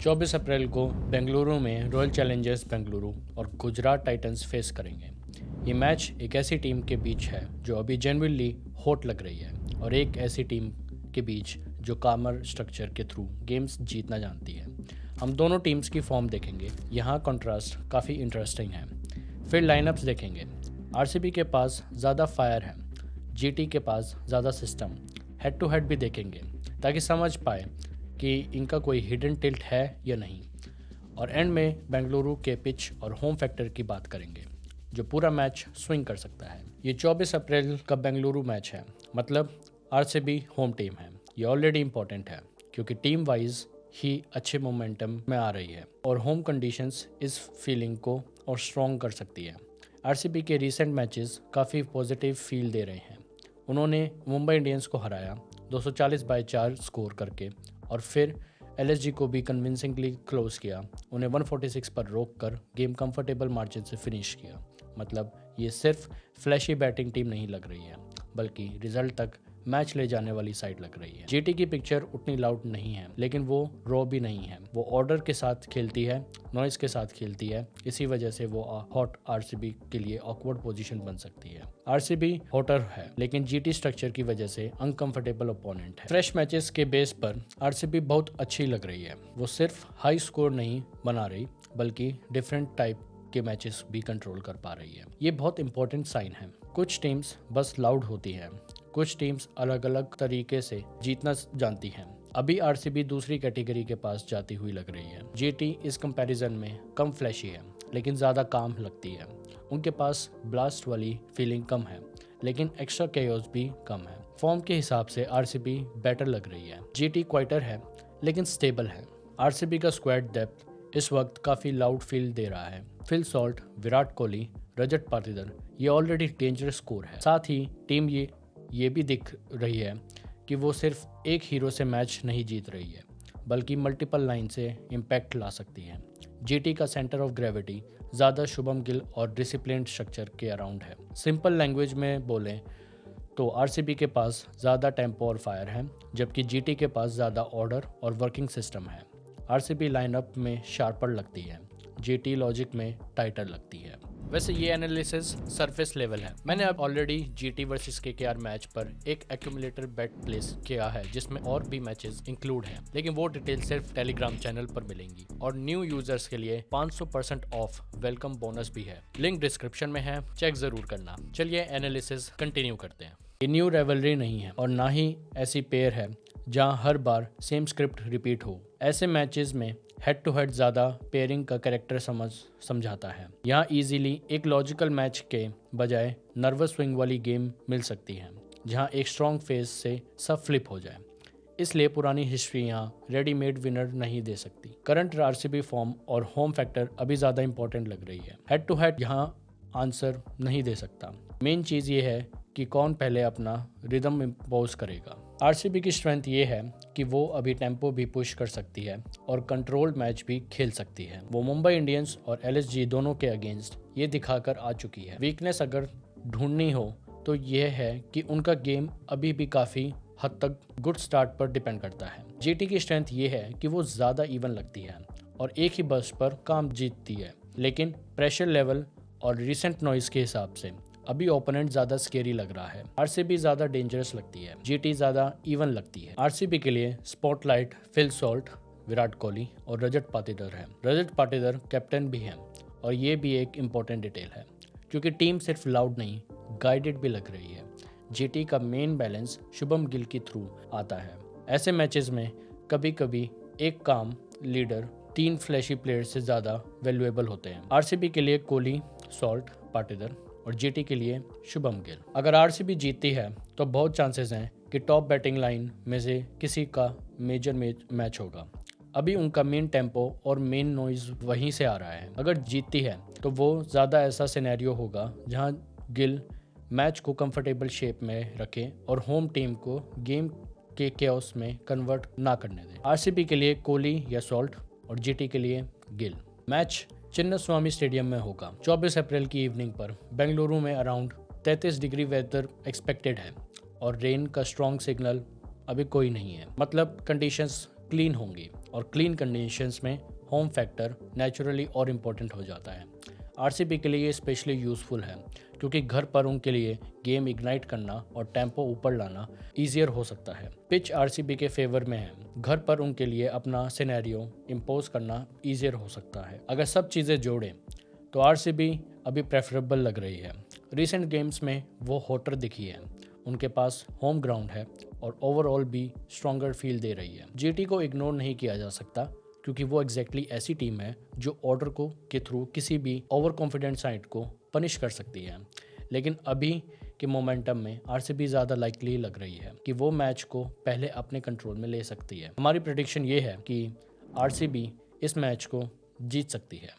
24 अप्रैल को बेंगलुरु में royal Challengers Bengaluru और गुजरात टाइटंस फेस करेंगे। ये मैच एक ऐसी टीम के बीच है जो अभी जेन्युइनली हॉट लग रही है और एक ऐसी टीम के बीच जो कामर स्ट्रक्चर के थ्रू गेम्स जीतना जानती है। हम दोनों टीम्स की फॉर्म देखेंगे, यहाँ कंट्रास्ट काफ़ी इंटरेस्टिंग है। फिर लाइनअप्स देखेंगे। आरसीबी के पास ज़्यादा फायर है, जीटी के पास ज़्यादा सिस्टम। हेड टू हेड भी देखेंगे ताकि समझ पाए कि इनका कोई हिडन टिल्ट है या नहीं। और एंड में बेंगलुरु के पिच और होम फैक्टर की बात करेंगे जो पूरा मैच स्विंग कर सकता है। ये 24 अप्रैल का बेंगलुरु मैच है, मतलब आरसीबी होम टीम है। ये ऑलरेडी इंपॉर्टेंट है क्योंकि टीम वाइज ही अच्छे मोमेंटम में आ रही है और होम कंडीशंस इस फीलिंग को और स्ट्रॉन्ग कर सकती है। आरसीबी के रीसेंट मैचेस काफ़ी पॉजिटिव फील दे रहे हैं। उन्होंने मुंबई इंडियंस को हराया 240/4 स्कोर करके और फिर एलएसजी को भी कन्विंसिंगली क्लोज किया। उन्हें 146 पर रोक कर गेम कंफर्टेबल मार्जिन से फिनिश किया। मतलब ये सिर्फ फ्लैशी बैटिंग टीम नहीं लग रही है, बल्कि रिजल्ट तक मैच ले जाने वाली साइड लग रही है। जीटी की पिक्चर उतनी लाउड नहीं है, लेकिन वो रॉ भी नहीं है। वो ऑर्डर के साथ खेलती है, नॉइस के साथ खेलती है। इसी वजह से वो हॉट आरसीबी के लिए ऑकवर्ड पोजीशन बन सकती है। आरसीबी हॉटर है, लेकिन जीटी स्ट्रक्चर की वजह से अनकंफर्टेबल ओपोनेंट है। फ्रेश मैचेस के बेस पर आरसीबी बहुत अच्छी लग रही है। वो सिर्फ हाई स्कोर नहीं बना रही, बल्कि डिफरेंट टाइप के मैचेस भी कंट्रोल कर पा रही है। ये बहुत इंपॉर्टेंट साइन है। कुछ टीम्स बस लाउड होती हैं, कुछ टीम्स अलग अलग तरीके से जीतना जानती हैं। अभी आरसीबी दूसरी कैटेगरी के पास जाती हुई लग रही है। जीटी इस कंपैरिजन में कम फ्लैशी है, लेकिन ज़्यादा काम लगती है। उनके पास ब्लास्ट वाली फीलिंग कम है, लेकिन एक्स्ट्रा केओस भी कम है। फॉर्म के हिसाब से आरसीबी बेटर लग रही है। जीटी क्वाइटर है, लेकिन स्टेबल है। आरसीबी का स्क्वाड डेप्थ इस वक्त काफ़ी लाउड फील दे रहा है। फिल सॉल्ट, विराट कोहली, रजत पाटीदार, ये ऑलरेडी डेंजरस स्कोर है। साथ ही टीम ये भी दिख रही है कि वो सिर्फ एक हीरो से मैच नहीं जीत रही है, बल्कि मल्टीपल लाइन से इम्पैक्ट ला सकती है। जीटी का सेंटर ऑफ ग्रेविटी ज़्यादा शुभम गिल और डिसिप्लिन स्ट्रक्चर के अराउंड है। सिंपल लैंग्वेज में बोलें तो आरसीबी के पास ज़्यादा टेम्पो और फायर है, जबकि जीटी के पास ज़्यादा ऑर्डर और वर्किंग सिस्टम है। आरसीबी लाइनअप में शार्पर लगती है, जीटी लॉजिक में टाइटर लगती है। वैसे ये एनालिसिस सरफेस लेवल है। मैंने अब already GT versus KKR match पर एक एक्यूमुलेटर बेट प्लेस किया है, जिसमें और भी मैचेस इंक्लूड हैं, लेकिन वो डिटेल सिर्फ टेलीग्राम चैनल पर मिलेंगी। और न्यू यूजर्स के लिए 500% ऑफ वेलकम बोनस भी है। लिंक डिस्क्रिप्शन में है, चेक जरूर करना। चलिए एनालिसिस कंटिन्यू करते हैं। ये न्यू रेवलरी नहीं है और ना ही ऐसी पेयर है जहां हर बार सेम स्क्रिप्ट रिपीट हो। ऐसे मैचेस में हेड टू हेड ज़्यादा पेयरिंग का कैरेक्टर समझाता है। यहाँ इजीली एक लॉजिकल मैच के बजाय नर्वस स्विंग वाली गेम मिल सकती है, जहाँ एक स्ट्रॉन्ग फेज से सब फ्लिप हो जाए। इसलिए पुरानी हिस्ट्री यहाँ रेडीमेड विनर नहीं दे सकती। करंट आरसीबी फॉर्म और होम फैक्टर अभी ज़्यादा इंपॉर्टेंट लग रही है। हेड टू हेड यहाँ आंसर नहीं दे सकता। मेन चीज़ ये है कि कौन पहले अपना रिदम इम्पोज करेगा। आरसीबी की स्ट्रेंथ ये है कि वो अभी टेम्पो भी पुश कर सकती है और कंट्रोल्ड मैच भी खेल सकती है। वो मुंबई इंडियंस और एलएसजी दोनों के अगेंस्ट ये दिखाकर आ चुकी है। वीकनेस अगर ढूंढनी हो तो ये है कि उनका गेम अभी भी काफ़ी हद तक गुड स्टार्ट पर डिपेंड करता है। जीटी की स्ट्रेंथ ये है कि वो ज़्यादा इवन लगती है और एक ही बर्स्ट पर काम जीतती है, लेकिन प्रेशर लेवल और रिसेंट नॉइस के हिसाब से अभी ओपोनेंट ज्यादा स्केरी लग रहा है। आरसीबी ज्यादा डेंजरस लगती है, जीटी ज्यादा इवन लगती है। आरसीबी के लिए spotlight Phil Salt, Virat Kohli और रजत पाटीदार है। रजत पाटीदार कैप्टन भी हैं और ये भी एक इम्पोर्टेंट डिटेल है, क्योंकि टीम सिर्फ लाउड नहीं गाइडेड भी लग रही है। जीटी का मेन बैलेंस शुभम गिल के थ्रू आता है। ऐसे मैचेस में कभी कभी एक काम लीडर 3 फ्लैशी प्लेयर से ज़्यादा वैल्यूएबल होते हैं। आरसीबी के लिए कोहली, सॉल्ट, पाटीदार और जीटी के लिए शुभम गिल। अगर आरसीबी जीतती है तो बहुत चांसेस हैं कि टॉप बैटिंग लाइन में से किसी का मेजर मैच होगा। अभी उनका मेन टेम्पो और मेन नॉइज वहीं से आ रहा है। अगर जीतती है तो वो ज़्यादा ऐसा सिनेरियो होगा जहां गिल मैच को कंफर्टेबल शेप में रखे और होम टीम को गेम के केओस में कन्वर्ट ना करने दे। आरसीबी के लिए कोहली या सॉल्ट और जीटी के लिए गिल। मैच चिन्नास्वामी स्टेडियम में होगा 24 अप्रैल की इवनिंग पर। बेंगलुरु में अराउंड 33 डिग्री वेदर एक्सपेक्टेड है और रेन का स्ट्रॉन्ग सिग्नल अभी कोई नहीं है। मतलब कंडीशंस क्लीन होंगी और क्लीन कंडीशंस में होम फैक्टर नेचुरली और इम्पोर्टेंट हो जाता है। आरसीबी के लिए ये स्पेशली यूज़फुल है क्योंकि घर पर उनके लिए गेम इग्नाइट करना और टेम्पो ऊपर लाना ईजियर हो सकता है। पिच आरसीबी के फेवर में है, घर पर उनके लिए अपना सिनेरियो इम्पोज करना ईजियर हो सकता है। अगर सब चीज़ें जोड़ें तो आरसीबी अभी प्रेफरेबल लग रही है। रिसेंट गेम्स में वो होटर दिखी है, उनके पास होम ग्राउंड है और ओवरऑल भी स्ट्रॉन्गर फील दे रही है। जीटी को इग्नोर नहीं किया जा सकता क्योंकि वो एग्जैक्टली ऐसी टीम है जो ऑर्डर को के थ्रू किसी भी ओवर कॉन्फिडेंट साइड को पनिश कर सकती है। लेकिन अभी के मोमेंटम में आरसीबी ज़्यादा लाइकली लग रही है कि वो मैच को पहले अपने कंट्रोल में ले सकती है। हमारी प्रेडिक्शन ये है कि आरसीबी इस मैच को जीत सकती है।